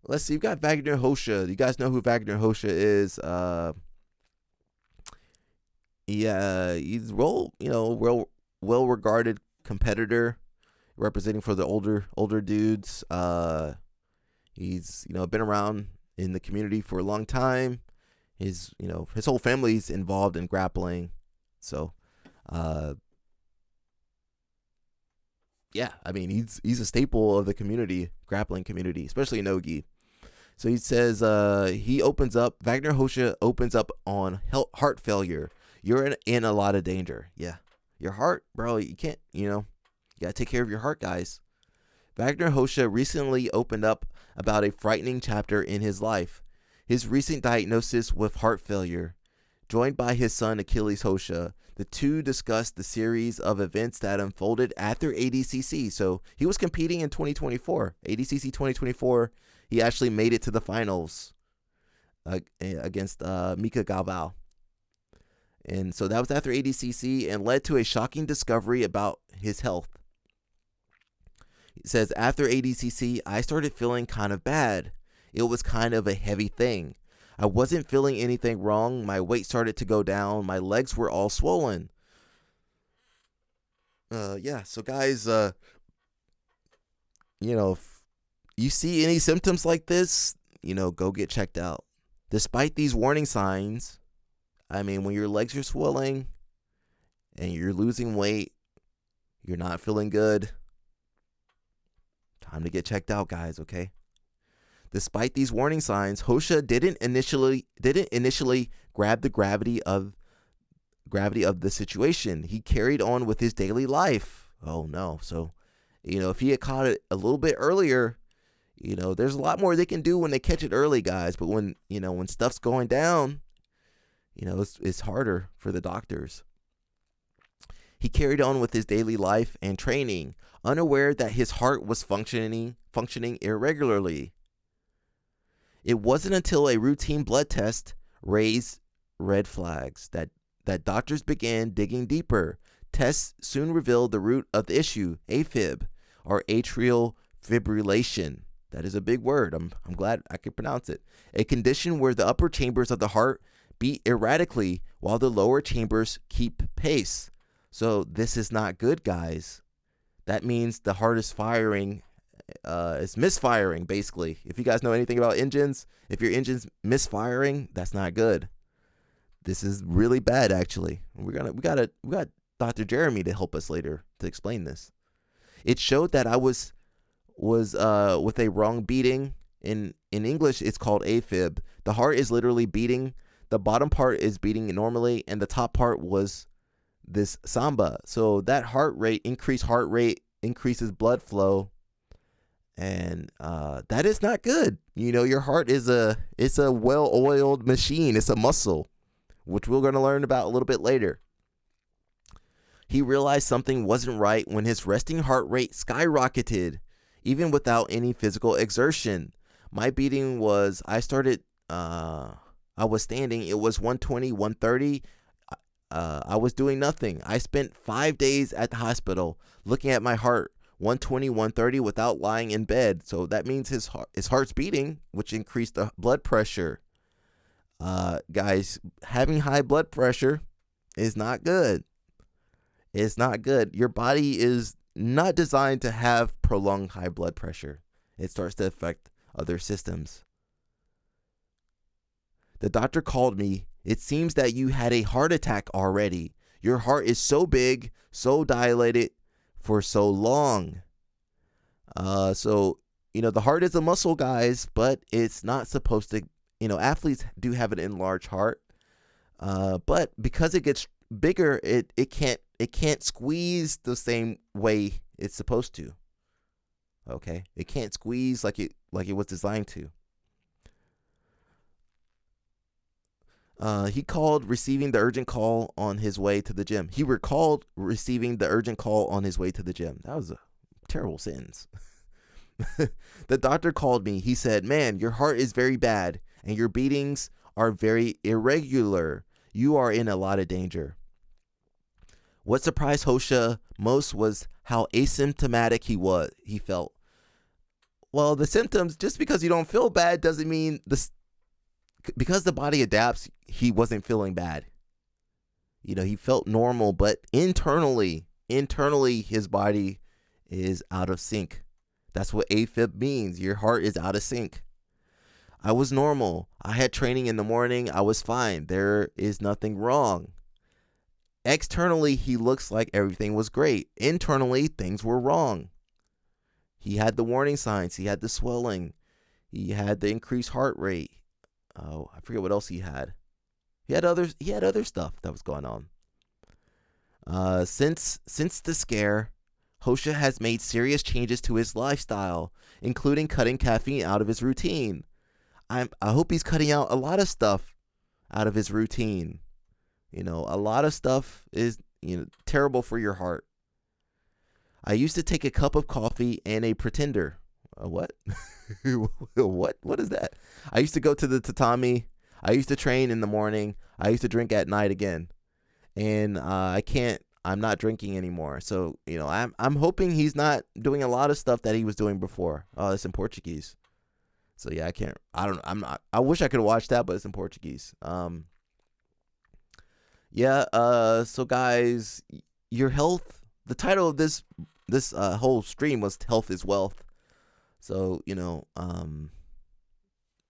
Let's see. We've got Vagner Rocha. You guys know who Vagner Rocha is? Yeah, he's well regarded competitor representing for the older dudes. He's been around in the community for a long time. His whole family's involved in grappling. So, uh, yeah, I mean he's a staple of the community, grappling community, especially in Nogi. So he says Vagner Rocha opens up on heart failure. You're in a lot of danger. Yeah. Your heart, bro, you can't, you got to take care of your heart, guys. Vagner Rocha recently opened up about a frightening chapter in his life. His recent diagnosis with heart failure. Joined by his son Achilles Rocha, the two discussed the series of events that unfolded after ADCC. So he was competing in 2024. ADCC 2024, he actually made it to the finals against Mika Galvao. And so that was after ADCC and led to a shocking discovery about his health. He says, after ADCC, I started feeling kind of bad. It was kind of a heavy thing. I wasn't feeling anything wrong. My weight started to go down. My legs were all swollen. Yeah, so guys, if you see any symptoms like this, go get checked out. Despite these warning signs, I mean, when your legs are swelling and you're losing weight, you're not feeling good, time to get checked out, guys, okay? Despite these warning signs, Rocha didn't initially grab the gravity of the situation. He carried on with his daily life. Oh no. So, if he had caught it a little bit earlier, there's a lot more they can do when they catch it early, guys. But when stuff's going down, it's harder for the doctors. He carried on with his daily life and training, unaware that his heart was functioning irregularly. It wasn't until a routine blood test raised red flags that doctors began digging deeper. Tests soon revealed the root of the issue, AFib, or atrial fibrillation. That is a big word. I'm glad I could pronounce it. A condition where the upper chambers of the heart beat erratically while the lower chambers keep pace. So this is not good, guys. That means the heart is firing. It's misfiring, basically. If you guys know anything about engines, if your engine's misfiring, that's not good. This is really bad, actually. We got Dr. Jeremy to help us later to explain this. It showed that I was with a wrong beating. In English, it's called AFib. The heart is literally beating. The bottom part is beating normally, and the top part was this samba. So that increased heart rate increases blood flow. And that is not good. Your heart it's a well-oiled machine. It's a muscle, which we're going to learn about a little bit later. He realized something wasn't right when his resting heart rate skyrocketed, even without any physical exertion. My beating was, I was standing, it was 120, 130. I was doing nothing. I spent 5 days at the hospital looking at my heart. 120, 130 without lying in bed. So that means his heart's beating, which increased the blood pressure. Guys, having high blood pressure is not good. It's not good. Your body is not designed to have prolonged high blood pressure. It starts to affect other systems. The doctor called me. It seems that you had a heart attack already. Your heart is so big, so dilated, for so long. So the heart is a muscle, guys, but it's not supposed to, athletes do have an enlarged heart. But because it gets bigger, it can't squeeze the same way it's supposed to. Okay? It can't squeeze like it was designed to. He called receiving the urgent call on his way to the gym. He recalled receiving the urgent call on his way to the gym. That was a terrible sentence. The doctor called me. He said, man, your heart is very bad and your beatings are very irregular. You are in a lot of danger. What surprised Rocha most was how asymptomatic he felt. Well, the symptoms, just because you don't feel bad doesn't mean because the body adapts, he wasn't feeling bad. He felt normal, but internally his body is out of sync. That's what AFib means. Your heart is out of sync. I was normal. I had training in the morning. I was fine. There is nothing wrong. Externally, he looks like everything was great. Internally, things were wrong. He had the warning signs. He had the swelling. He had the increased heart rate. Oh, I forget what else he had. He had other stuff that was going on. Since the scare, Rocha has made serious changes to his lifestyle, including cutting caffeine out of his routine. I hope he's cutting out a lot of stuff out of his routine. A lot of stuff is terrible for your heart. I used to take a cup of coffee and a pretender. What? What is that? I used to go to the tatami. I used to train in the morning. I used to drink at night again. And I'm not drinking anymore. So, I'm hoping he's not doing a lot of stuff that he was doing before. Oh, it's in Portuguese. So yeah, I wish I could watch that, but it's in Portuguese. So guys, your health, the title of this whole stream was Health is Wealth. So,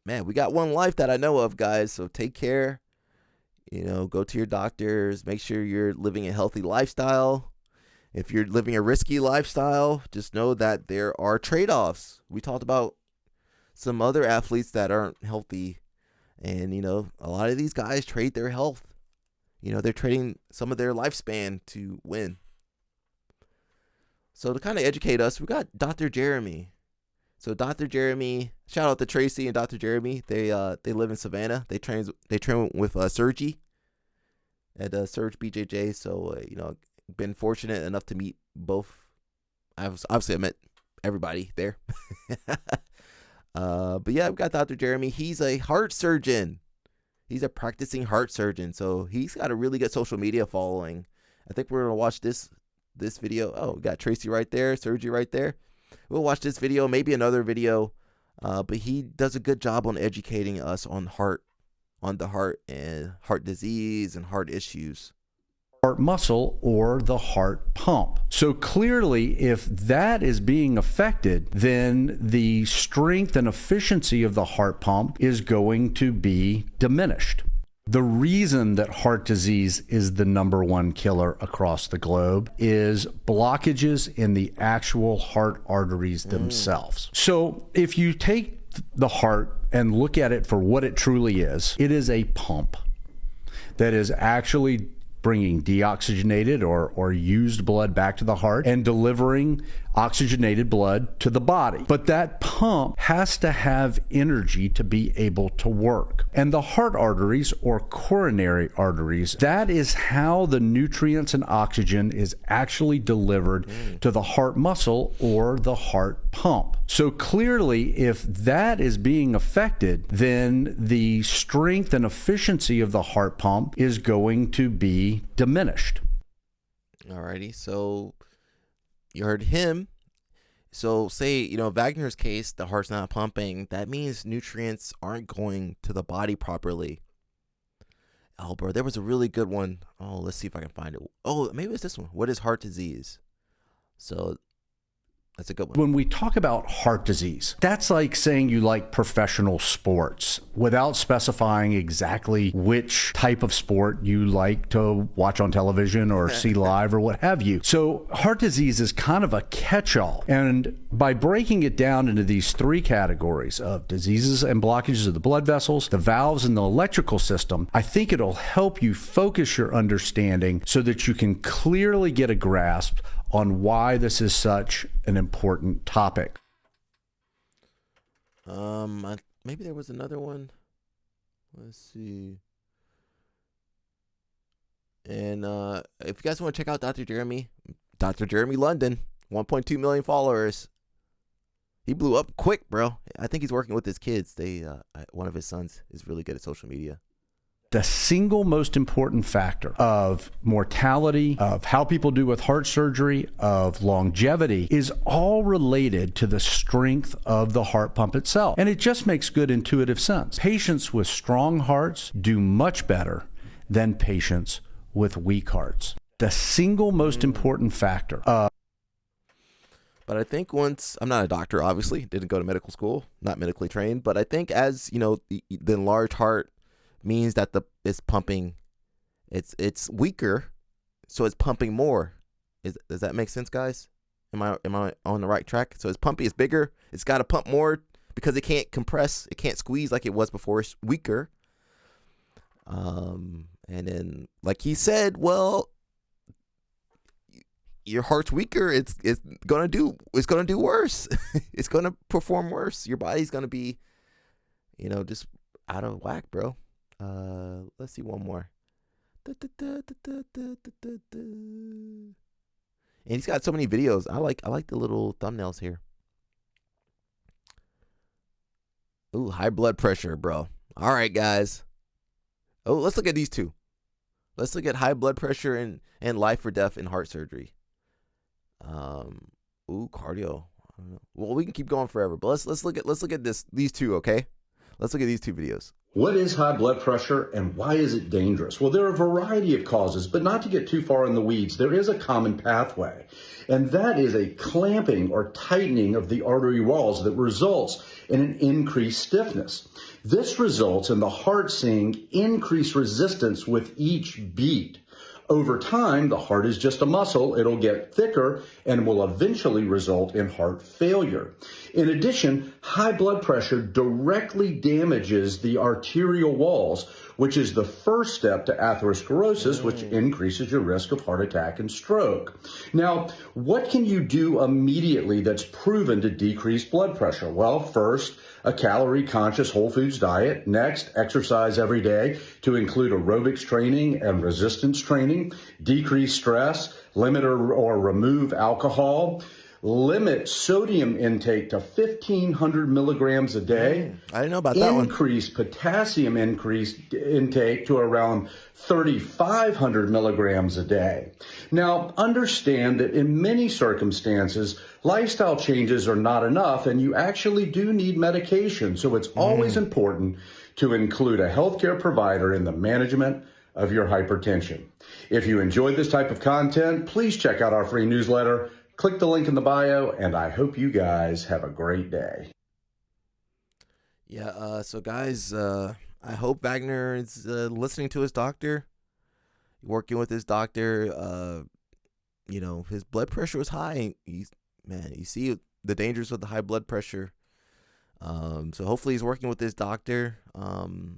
man, we got one life that I know of, guys. So take care, go to your doctors, make sure you're living a healthy lifestyle. If you're living a risky lifestyle, just know that there are trade-offs. We talked about some other athletes that aren't healthy, and, a lot of these guys trade their health. They're trading some of their lifespan to win. So to kind of educate us, we got Dr. Jeremy. So Dr. Jeremy, shout out to Tracy and Dr. Jeremy. They live in Savannah. They train with Sergi at Surge BJJ. So been fortunate enough to meet both. I met everybody there. But yeah, we've got Dr. Jeremy. He's a heart surgeon. He's a practicing heart surgeon. So he's got a really good social media following. I think we're gonna watch this video. Oh, we got Tracy right there, Sergi right there. We'll watch this video, maybe another video. But he does a good job on educating us on the heart and heart disease and heart issues. Heart muscle or the heart pump. So clearly, if that is being affected, then the strength and efficiency of the heart pump is going to be diminished. The reason that heart disease is the #1 killer across the globe is blockages in the actual heart arteries themselves. So if you take the heart and look at it for what it truly is, it is a pump that is actually bringing deoxygenated or used blood back to the heart and delivering oxygenated blood to the body. But that pump has to have energy to be able to work. And the heart arteries or coronary arteries, that is how the nutrients and oxygen is actually delivered to the heart muscle or the heart pump. So clearly, if that is being affected, then the strength and efficiency of the heart pump is going to be diminished. Alrighty, so you heard him. So say, Wagner's case, the heart's not pumping. That means nutrients aren't going to the body properly. Oh, bro, there was a really good one. Oh, let's see if I can find it. Oh, maybe it's this one. What is heart disease? So that's a good one. When we talk about heart disease, that's like saying you like professional sports without specifying exactly which type of sport you like to watch on television or see live or what have you. So heart disease is kind of a catch-all. And by breaking it down into these 3 categories of diseases and blockages of the blood vessels, the valves, and the electrical system, I think it'll help you focus your understanding so that you can clearly get a grasp on why this is such an important topic. Maybe there was another one. Let's see. And if you guys want to check out Dr. Jeremy London, 1.2 million followers. He blew up quick, bro. I think he's working with his kids. One of his sons is really good at social media. The single most important factor of mortality, of how people do with heart surgery, of longevity, is all related to the strength of the heart pump itself. And it just makes good intuitive sense. Patients with strong hearts do much better than patients with weak hearts. The single most important factor. But I think once, I'm not a doctor, obviously, didn't go to medical school, not medically trained, but I think as, the enlarged heart means that it's pumping, it's weaker, so it's pumping more. Does that make sense, guys? Am I on the right track? So it's bigger, it's got to pump more because it can't compress, it can't squeeze like it was before. It's weaker. And then, like he said, well, your heart's weaker, it's gonna do worse. It's gonna perform worse. Your body's gonna be, just out of whack, bro. Let's see one more. And he's got so many videos. I like the little thumbnails here. Ooh, high blood pressure, bro. All right, guys. Oh, let's look at these two. Let's look at high blood pressure and life or death in heart surgery. Cardio. I don't know. Well, we can keep going forever, but let's look at these two, okay? Let's look at these two videos. What is high blood pressure and why is it dangerous? Well, there are a variety of causes, but not to get too far in the weeds, there is a common pathway, and that is a clamping or tightening of the artery walls that results in an increased stiffness. This results in the heart seeing increased resistance with each beat. Over time, the heart is just a muscle. It'll get thicker and will eventually result in heart failure. In addition, high blood pressure directly damages the arterial walls, which is the first step to atherosclerosis, which increases your risk of heart attack and stroke. Now, what can you do immediately that's proven to decrease blood pressure? Well, first, a calorie-conscious whole foods diet. Next, exercise every day to include aerobics training and resistance training. Decrease stress, limit or remove alcohol. Limit sodium intake to 1,500 milligrams a day. I didn't know about that one. Increase potassium intake to around 3,500 milligrams a day. Now, understand that in many circumstances, lifestyle changes are not enough, and you actually do need medication. So it's always important to include a healthcare provider in the management of your hypertension. If you enjoyed this type of content, please check out our free newsletter. Click the link in the bio, and I hope you guys have a great day. Yeah, so guys, I hope Vagner is listening to his doctor, working with his doctor. His blood pressure was high. You see the dangers of the high blood pressure. So hopefully he's working with his doctor. And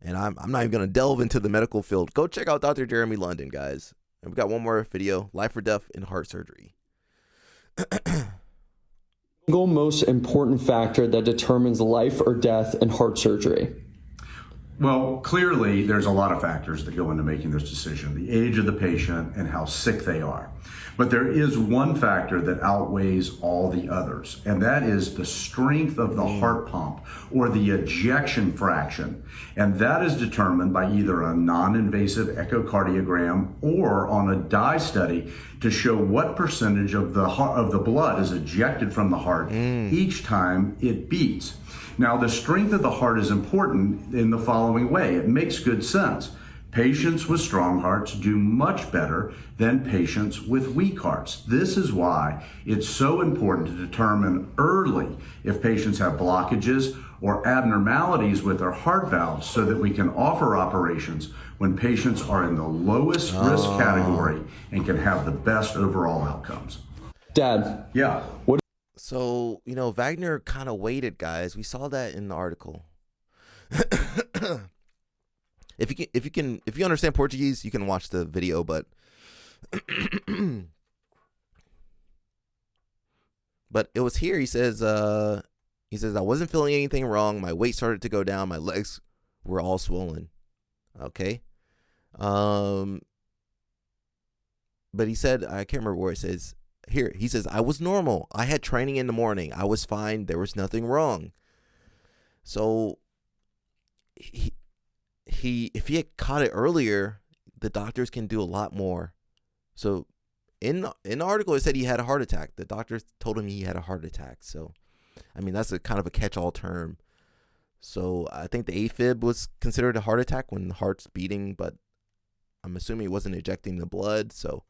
I'm not even going to delve into the medical field. Go check out Dr. Jeremy London, guys. And we got one more video, life or death in heart surgery. Single most important factor that determines life or death in heart surgery? Well, clearly there's a lot of factors that go into making this decision, the age of the patient and how sick they are. But there is one factor that outweighs all the others, and that is the strength of the heart pump or the ejection fraction. And that is determined by either a non-invasive echocardiogram or on a dye study to show what percentage of the blood is ejected from the heart each time it beats. Now, the strength of the heart is important in the following way. It makes good sense. Patients with strong hearts do much better than patients with weak hearts. This is why it's so important to determine early if patients have blockages or abnormalities with their heart valves so that we can offer operations when patients are in the lowest risk category and can have the best overall outcomes. Dad. Yeah. So, Vagner kind of waited, guys. We saw that in the article. If you understand Portuguese, you can watch the video, but but it was here. He says I wasn't feeling anything wrong. My weight started to go down. My legs were all swollen. Okay. But he said, I can't remember where it says here. He says, I was normal. I had training in the morning. I was fine. There was nothing wrong. So he if he had caught it earlier, the doctors can do a lot more. So in the article, it said he had a heart attack. The doctors told him he had a heart attack. So, I mean, that's a kind of a catch-all term. So I think the AFib was considered a heart attack when the heart's beating, but I'm assuming it wasn't ejecting the blood. So,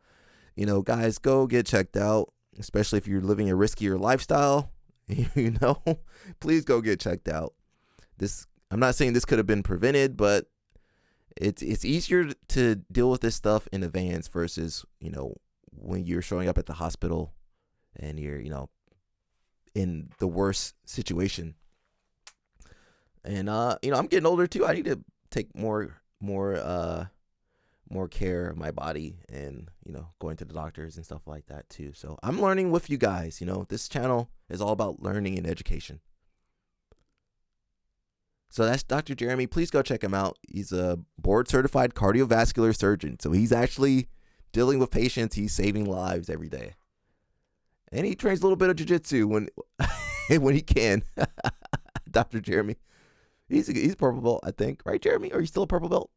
guys, go get checked out, especially if you're living a riskier lifestyle. Please go get checked out. I'm not saying this could have been prevented, but it's easier to deal with this stuff in advance versus, when you're showing up at the hospital and you're, in the worst situation. And I'm getting older too. I need to take more care of my body and, going to the doctors and stuff like that too. So I'm learning with you guys. This channel is all about learning and education. So that's Dr. Jeremy. Please go check him out. He's a board certified cardiovascular surgeon. So he's actually dealing with patients. He's saving lives every day. And he trains a little bit of jiu-jitsu when he can. Dr. Jeremy. He's a purple belt, I think. Right, Jeremy? Are you still a purple belt?